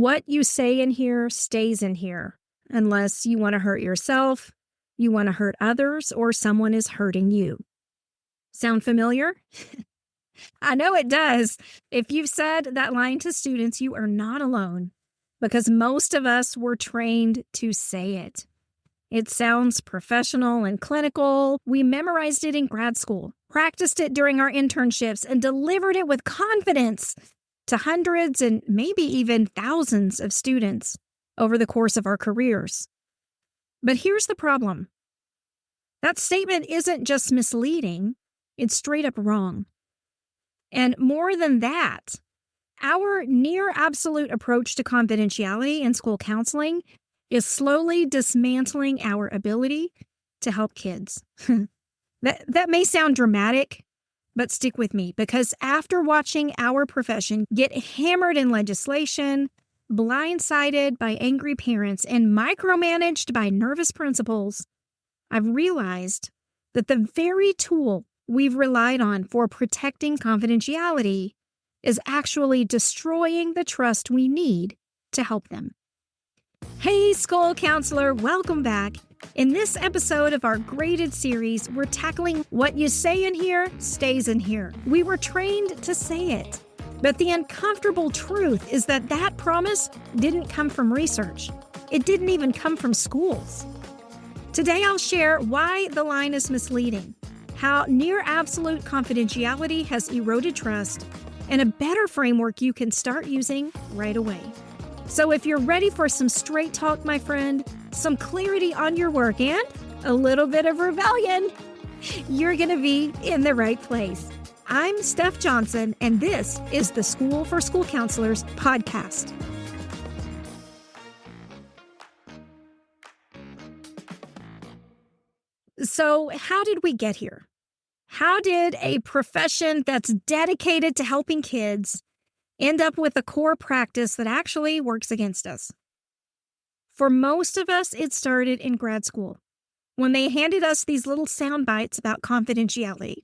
What you say in here stays in here, unless you want to hurt yourself, you want to hurt others, or someone is hurting you. Sound familiar? I know it does. If you've said that line to students, you are not alone, because most of us were trained to say it. It sounds professional and clinical. We memorized it in grad school, practiced it during our internships, and delivered it with confidence to hundreds and maybe even thousands of students over the course of our careers. But here's the problem. That statement isn't just misleading, it's straight up wrong. And more than that, our near absolute approach to confidentiality in school counseling is slowly dismantling our ability to help kids. That may sound dramatic, but stick with me, because after watching our profession get hammered in legislation, blindsided by angry parents, and micromanaged by nervous principals, I've realized that the very tool we've relied on for protecting confidentiality is actually destroying the trust we need to help them. Hey, school counselor, welcome back. In this episode of our GRADED series, we're tackling what you say in here stays in here. We were trained to say it, but the uncomfortable truth is that that promise didn't come from research. It didn't even come from schools. Today, I'll share why the line is misleading, how near absolute confidentiality has eroded trust, and a better framework you can start using right away. So if you're ready for some straight talk, my friend, some clarity on your work, and a little bit of rebellion, you're going to be in the right place. I'm Steph Johnson, and this is the School for School Counselors podcast. So how did we get here? How did a profession that's dedicated to helping kids end up with a core practice that actually works against us? For most of us, it started in grad school, when they handed us these little sound bites about confidentiality.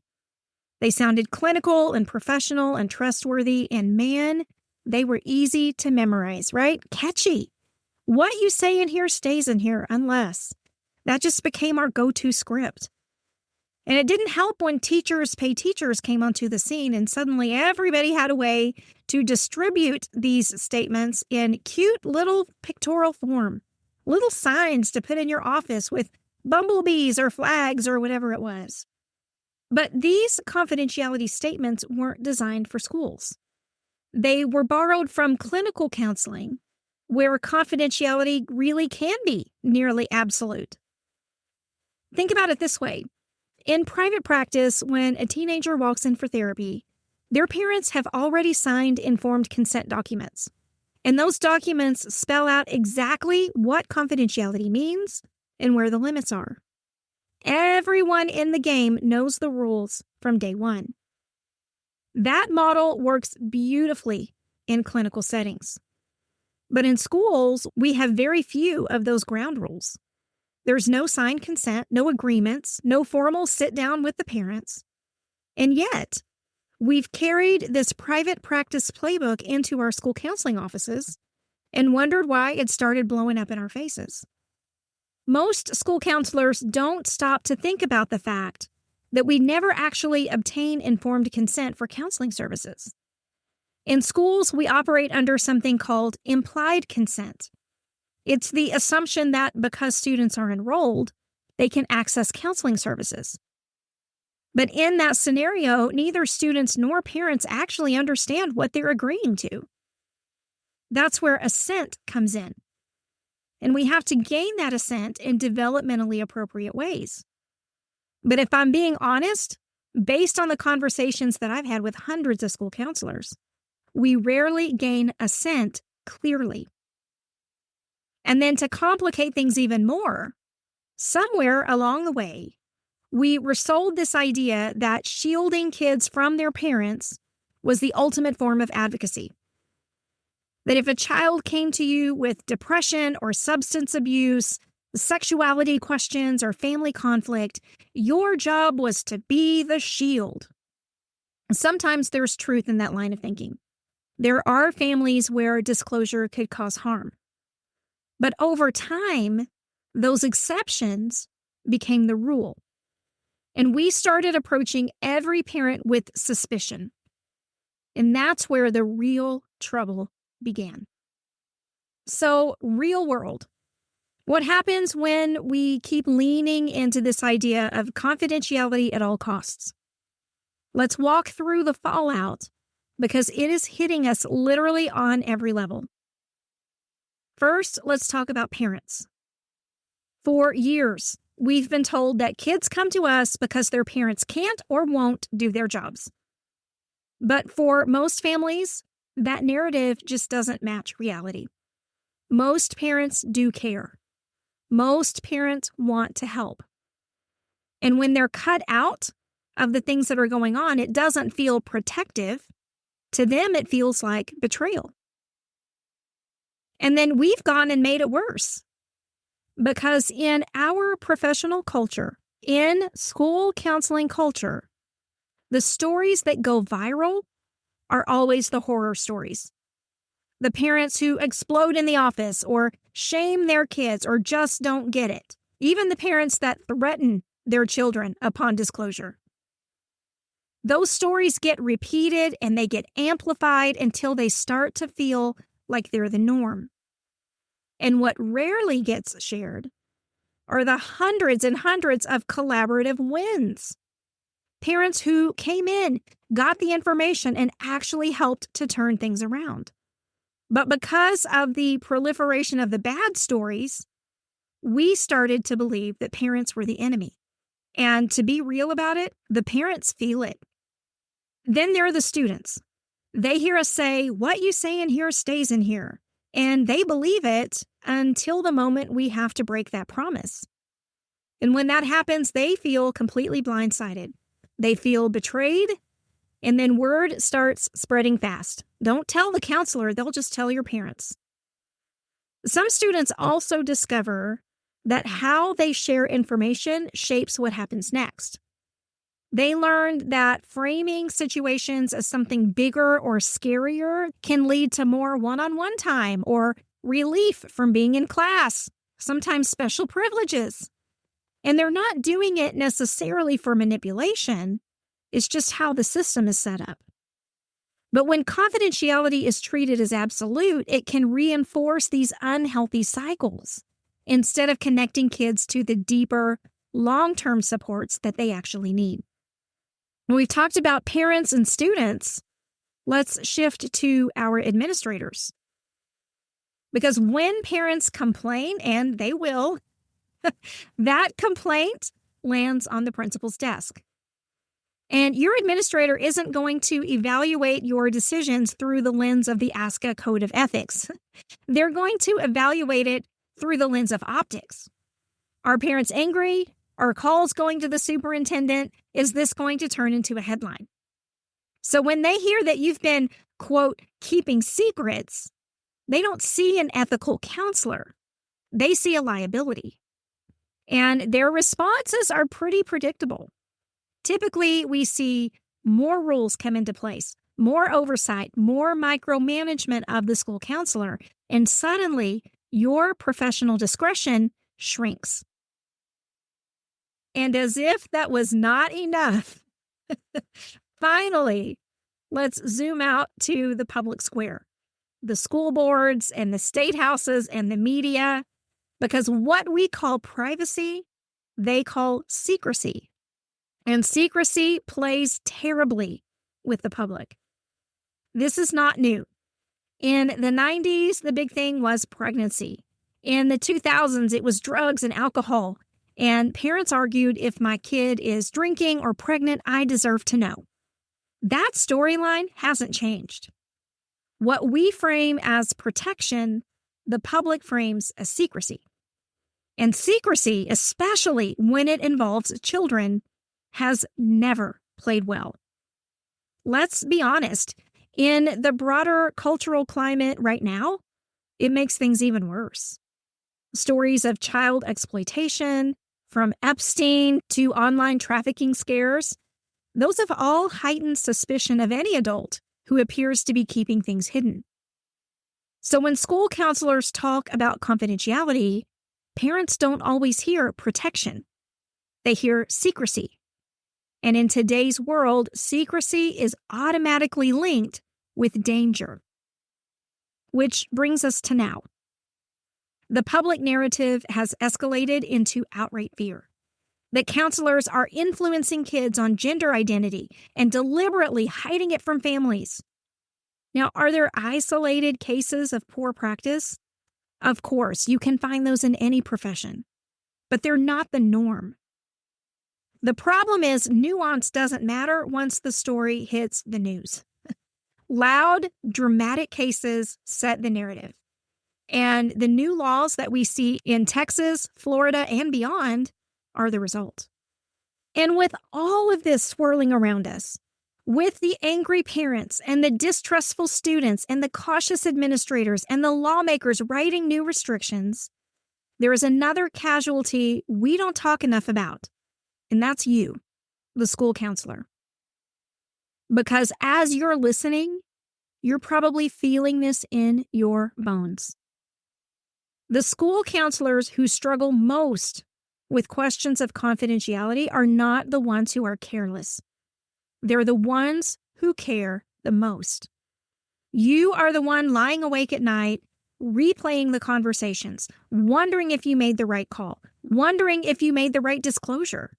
They sounded clinical and professional and trustworthy, and man, they were easy to memorize, right? Catchy. What you say in here stays in here, unless. That just became our go-to script. And it didn't help when teachers pay teachers came onto the scene and suddenly everybody had a way to distribute these statements in cute little pictorial form, little signs to put in your office with bumblebees or flags or whatever it was. But these confidentiality statements weren't designed for schools. They were borrowed from clinical counseling, where confidentiality really can be nearly absolute. Think about it this way. In private practice, when a teenager walks in for therapy, their parents have already signed informed consent documents. And those documents spell out exactly what confidentiality means and where the limits are. Everyone in the game knows the rules from day one. That model works beautifully in clinical settings. But in schools, we have very few of those ground rules. There's no signed consent, no agreements, no formal sit down with the parents. And yet, we've carried this private practice playbook into our school counseling offices and wondered why it started blowing up in our faces. Most school counselors don't stop to think about the fact that we never actually obtain informed consent for counseling services. In schools, we operate under something called implied consent. It's the assumption that because students are enrolled, they can access counseling services. But in that scenario, neither students nor parents actually understand what they're agreeing to. That's where assent comes in. And we have to gain that assent in developmentally appropriate ways. But if I'm being honest, based on the conversations that I've had with hundreds of school counselors, we rarely gain assent clearly. And then to complicate things even more, somewhere along the way, we were sold this idea that shielding kids from their parents was the ultimate form of advocacy. That if a child came to you with depression or substance abuse, sexuality questions, or family conflict, your job was to be the shield. Sometimes there's truth in that line of thinking. There are families where disclosure could cause harm. But over time, those exceptions became the rule. And we started approaching every parent with suspicion. And that's where the real trouble began. So, real world. What happens when we keep leaning into this idea of confidentiality at all costs? Let's walk through the fallout because it is hitting us literally on every level. First, let's talk about parents. For years, we've been told that kids come to us because their parents can't or won't do their jobs. But for most families, that narrative just doesn't match reality. Most parents do care. Most parents want to help. And when they're cut out of the things that are going on, it doesn't feel protective. To them, it feels like betrayal. And then we've gone and made it worse. Because in our professional culture, in school counseling culture, the stories that go viral are always the horror stories. The parents who explode in the office or shame their kids or just don't get it. Even the parents that threaten their children upon disclosure. Those stories get repeated and they get amplified until they start to feel like they're the norm. And what rarely gets shared are the hundreds and hundreds of collaborative wins. Parents who came in, got the information, and actually helped to turn things around. But because of the proliferation of the bad stories, we started to believe that parents were the enemy. And to be real about it, the parents feel it. Then there are the students. They hear us say, what you say in here stays in here. And they believe it until the moment we have to break that promise. And when that happens, they feel completely blindsided. They feel betrayed. And then word starts spreading fast. Don't tell the counselor, they'll just tell your parents. Some students also discover that how they share information shapes what happens next. They learned that framing situations as something bigger or scarier can lead to more one-on-one time or relief from being in class, sometimes special privileges. And they're not doing it necessarily for manipulation. It's just how the system is set up. But when confidentiality is treated as absolute, it can reinforce these unhealthy cycles instead of connecting kids to the deeper, long-term supports that they actually need. When we've talked about parents and students, let's shift to our administrators. Because when parents complain, and they will, that complaint lands on the principal's desk. And your administrator isn't going to evaluate your decisions through the lens of the ASCA Code of Ethics. They're going to evaluate it through the lens of optics. Are parents angry? Are calls going to the superintendent? Is this going to turn into a headline? So when they hear that you've been, quote, keeping secrets, they don't see an ethical counselor. They see a liability. And their responses are pretty predictable. Typically, we see more rules come into place, more oversight, more micromanagement of the school counselor, and suddenly your professional discretion shrinks. And as if that was not enough, finally, let's zoom out to the public square, the school boards and the state houses and the media, because what we call privacy, they call secrecy. And secrecy plays terribly with the public. This is not new. In the 90s, the big thing was pregnancy. In the 2000s, it was drugs and alcohol. And parents argued, if my kid is drinking or pregnant, I deserve to know. That storyline hasn't changed. What we frame as protection, the public frames as secrecy. And secrecy, especially when it involves children, has never played well. Let's be honest, in the broader cultural climate right now, it makes things even worse. Stories of child exploitation, from Epstein to online trafficking scares, those have all heightened suspicion of any adult who appears to be keeping things hidden. So when school counselors talk about confidentiality, parents don't always hear protection. They hear secrecy. And in today's world, secrecy is automatically linked with danger. Which brings us to now. The public narrative has escalated into outright fear that counselors are influencing kids on gender identity and deliberately hiding it from families. Now, are there isolated cases of poor practice? Of course, you can find those in any profession, but they're not the norm. The problem is nuance doesn't matter once the story hits the news. Loud, dramatic cases set the narrative. And the new laws that we see in Texas, Florida, and beyond are the result. And with all of this swirling around us, with the angry parents and the distrustful students and the cautious administrators and the lawmakers writing new restrictions, there is another casualty we don't talk enough about, and that's you, the school counselor. Because as you're listening, you're probably feeling this in your bones. The school counselors who struggle most with questions of confidentiality are not the ones who are careless. They're the ones who care the most. You are the one lying awake at night, replaying the conversations, wondering if you made the right call, wondering if you made the right disclosure.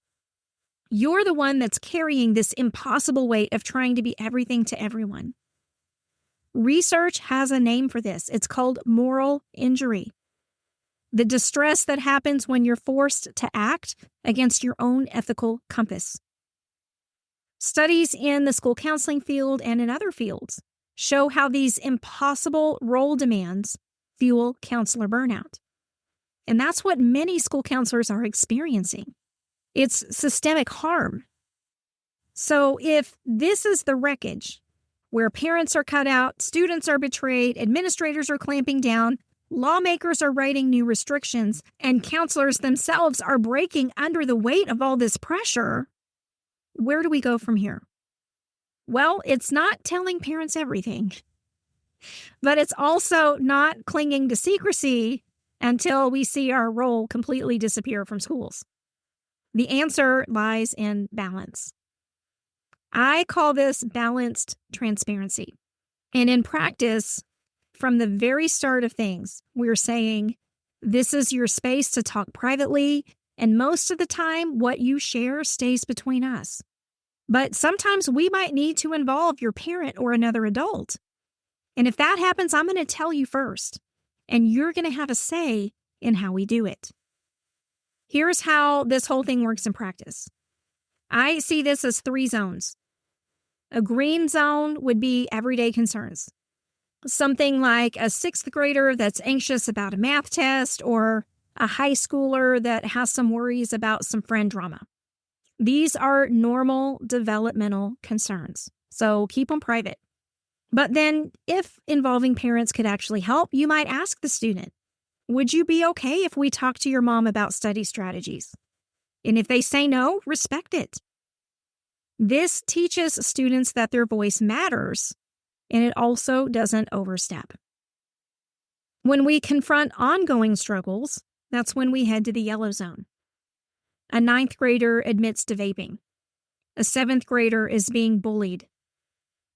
You're the one that's carrying this impossible weight of trying to be everything to everyone. Research has a name for this. It's called moral injury. The distress that happens when you're forced to act against your own ethical compass. Studies in the school counseling field and in other fields show how these impossible role demands fuel counselor burnout. And that's what many school counselors are experiencing. It's systemic harm. So if this is the wreckage, where parents are cut out, students are betrayed, administrators are clamping down, lawmakers are writing new restrictions, and counselors themselves are breaking under the weight of all this pressure, where do we go from here? Well, it's not telling parents everything, but it's also not clinging to secrecy until we see our role completely disappear from schools. The answer lies in balance. I call this balanced transparency. And in practice, from the very start of things, we're saying, this is your space to talk privately, and most of the time, what you share stays between us. But sometimes we might need to involve your parent or another adult. And if that happens, I'm going to tell you first, and you're going to have a say in how we do it. Here's how this whole thing works in practice. I see this as 3 zones. A green zone would be everyday concerns. Something like a 6th grader that's anxious about a math test or a high schooler that has some worries about some friend drama. These are normal developmental concerns, so keep them private. But then, if involving parents could actually help, you might ask the student, would you be okay if we talk to your mom about study strategies? And if they say no, respect it. This teaches students that their voice matters, and it also doesn't overstep. When we confront ongoing struggles, that's when we head to the yellow zone. A 9th grader admits to vaping. A 7th grader is being bullied.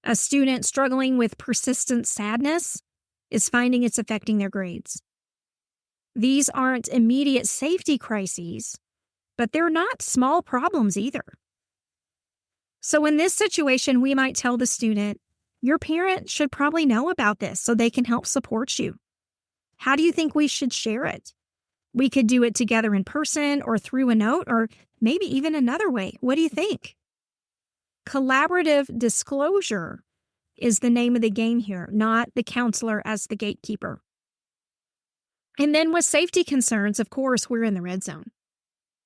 A student struggling with persistent sadness is finding it's affecting their grades. These aren't immediate safety crises, but they're not small problems either. So in this situation, we might tell the student, your parent should probably know about this so they can help support you. How do you think we should share it? We could do it together in person or through a note or maybe even another way. What do you think? Collaborative disclosure is the name of the game here, not the counselor as the gatekeeper. And then with safety concerns, of course, we're in the red zone.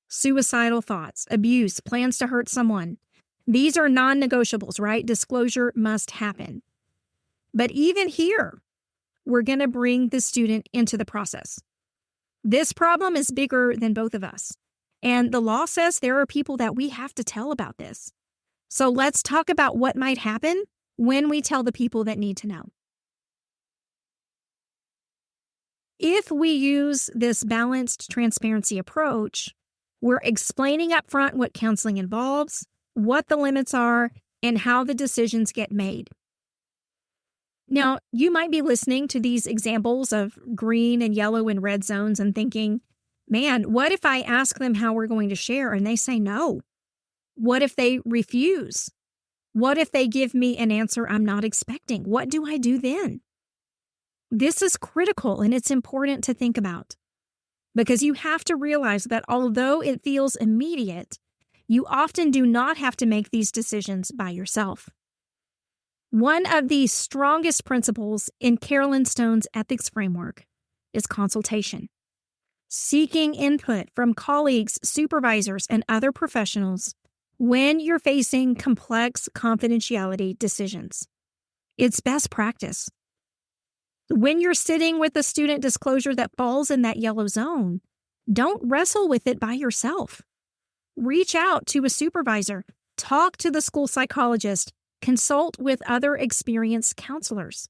Suicidal thoughts, abuse, plans to hurt someone. These are non-negotiables, right? Disclosure must happen. But even here, we're going to bring the student into the process. This problem is bigger than both of us. And the law says there are people that we have to tell about this. So let's talk about what might happen when we tell the people that need to know. If we use this balanced transparency approach, we're explaining up front what counseling involves, what the limits are, and how the decisions get made. Now, you might be listening to these examples of green and yellow and red zones and thinking, man, what if I ask them how we're going to share and they say no? What if they refuse? What if they give me an answer I'm not expecting? What do I do then? This is critical and it's important to think about because you have to realize that although it feels immediate, you often do not have to make these decisions by yourself. One of the strongest principles in Carolyn Stone's ethics framework is consultation. Seeking input from colleagues, supervisors, and other professionals when you're facing complex confidentiality decisions. It's best practice. When you're sitting with a student disclosure that falls in that yellow zone, don't wrestle with it by yourself. Reach out to a supervisor, talk to the school psychologist, consult with other experienced counselors.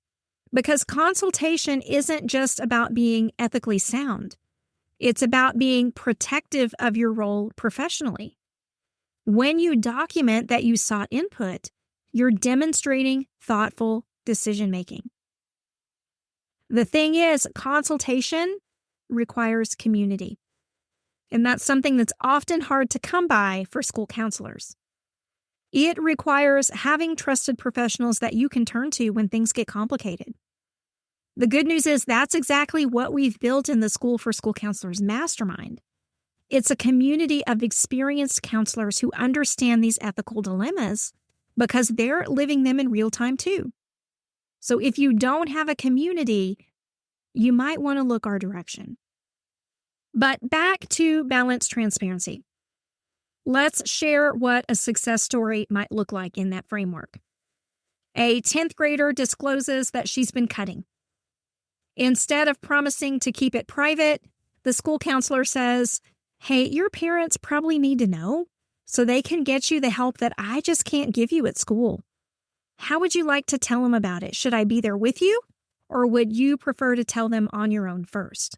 Because consultation isn't just about being ethically sound. It's about being protective of your role professionally. When you document that you sought input, you're demonstrating thoughtful decision-making. The thing is, consultation requires community. And that's something that's often hard to come by for school counselors. It requires having trusted professionals that you can turn to when things get complicated. The good news is that's exactly what we've built in the School for School Counselors Mastermind. It's a community of experienced counselors who understand these ethical dilemmas because they're living them in real time too. So if you don't have a community, you might want to look our direction. But back to balanced transparency. Let's share what a success story might look like in that framework. A 10th grader discloses that she's been cutting. Instead of promising to keep it private, the school counselor says, hey, your parents probably need to know so they can get you the help that I just can't give you at school. How would you like to tell them about it? Should I be there with you, or would you prefer to tell them on your own first?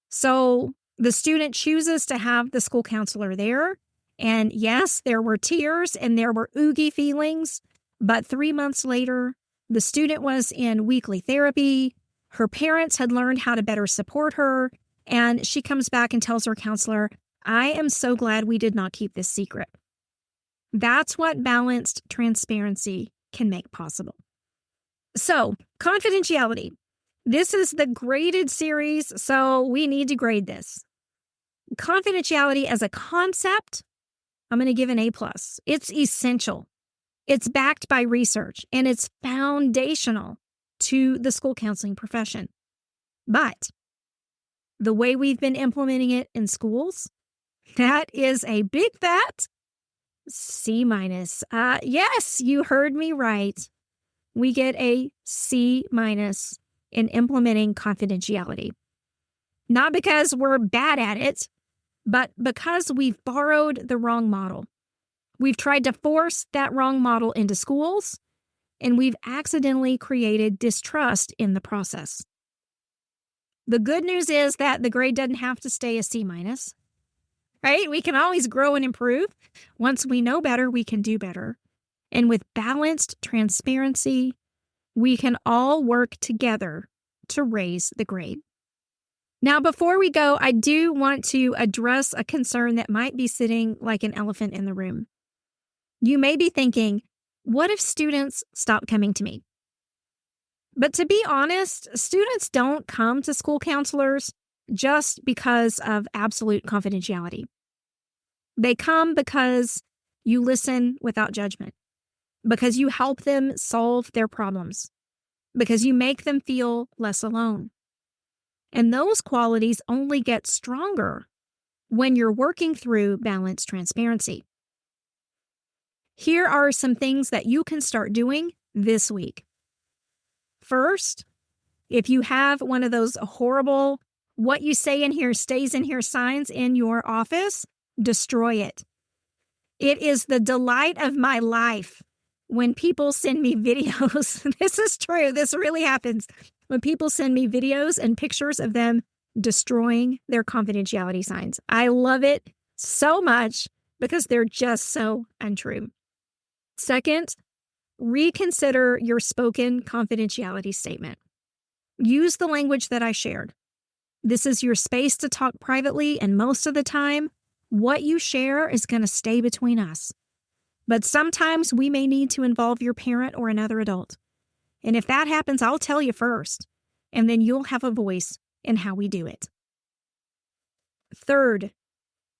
So the student chooses to have the school counselor there. And yes, there were tears and there were oogie feelings, but 3 months later, the student was in weekly therapy. Her parents had learned how to better support her, and she comes back and tells her counselor, I am so glad we did not keep this secret. That's what balanced transparency can make possible. So, confidentiality. This is the graded series, so we need to grade this. Confidentiality as a concept, I'm going to give an A+. It's essential. It's backed by research, and it's foundational to the school counseling profession. But the way we've been implementing it in schools, that is a big fat C-. Yes, you heard me right. We get a C- in implementing confidentiality. Not because we're bad at it, but because we've borrowed the wrong model. We've tried to force that wrong model into schools, and we've accidentally created distrust in the process. The good news is that the grade doesn't have to stay a C-, right? We can always grow and improve. Once we know better, we can do better. And with balanced transparency, we can all work together to raise the grade. Now, before we go, I do want to address a concern that might be sitting like an elephant in the room. You may be thinking, what if students stop coming to me? But to be honest, students don't come to school counselors just because of absolute confidentiality. They come because you listen without judgment, because you help them solve their problems, because you make them feel less alone. And those qualities only get stronger when you're working through balanced transparency. Here are some things that you can start doing this week. First, if you have one of those horrible, what you say in here stays in here signs in your office, destroy it. It is the delight of my life when people send me videos, this is true, this really happens. When people send me videos and pictures of them destroying their confidentiality signs. I love it so much because they're just so untrue. Second, reconsider your spoken confidentiality statement. Use the language that I shared. This is your space to talk privately, and most of the time, what you share is going to stay between us. But sometimes we may need to involve your parent or another adult. And if that happens, I'll tell you first, and then you'll have a voice in how we do it. Third,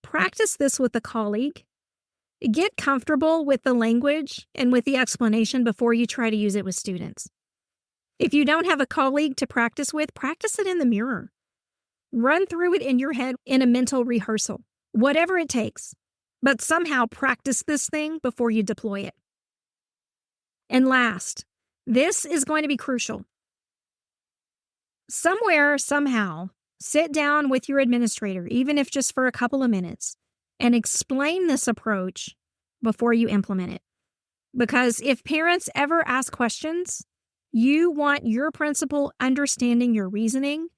practice this with a colleague. Get comfortable with the language and with the explanation before you try to use it with students. If you don't have a colleague to practice with, practice it in the mirror. Run through it in your head in a mental rehearsal, whatever it takes. But somehow practice this thing before you deploy it. And last, this is going to be crucial. Somewhere, somehow, sit down with your administrator, even if just for a couple of minutes, and explain this approach before you implement it. Because if parents ever ask questions, you want your principal understanding your reasoning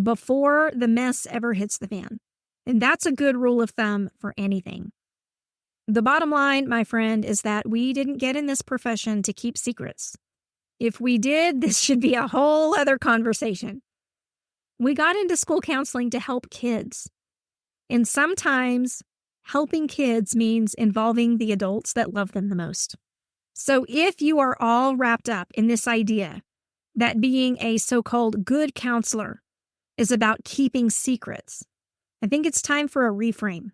before the mess ever hits the fan. And that's a good rule of thumb for anything. The bottom line, my friend, is that we didn't get in this profession to keep secrets. If we did, this should be a whole other conversation. We got into school counseling to help kids. And sometimes helping kids means involving the adults that love them the most. So if you are all wrapped up in this idea that being a so-called good counselor is about keeping secrets, I think it's time for a reframe.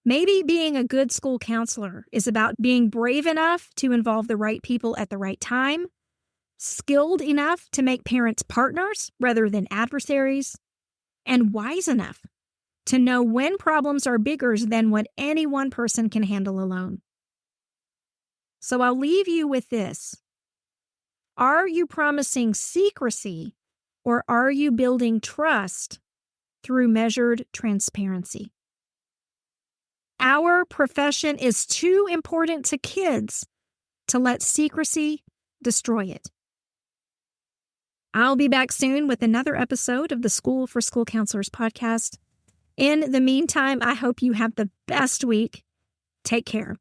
Maybe being a good school counselor is about being brave enough to involve the right people at the right time, skilled enough to make parents partners rather than adversaries, and wise enough to know when problems are bigger than what any one person can handle alone. So I'll leave you with this. Are you promising secrecy, or are you building trust through measured transparency? Our profession is too important to kids to let secrecy destroy it. I'll be back soon with another episode of the School for School Counselors podcast. In the meantime, I hope you have the best week. Take care.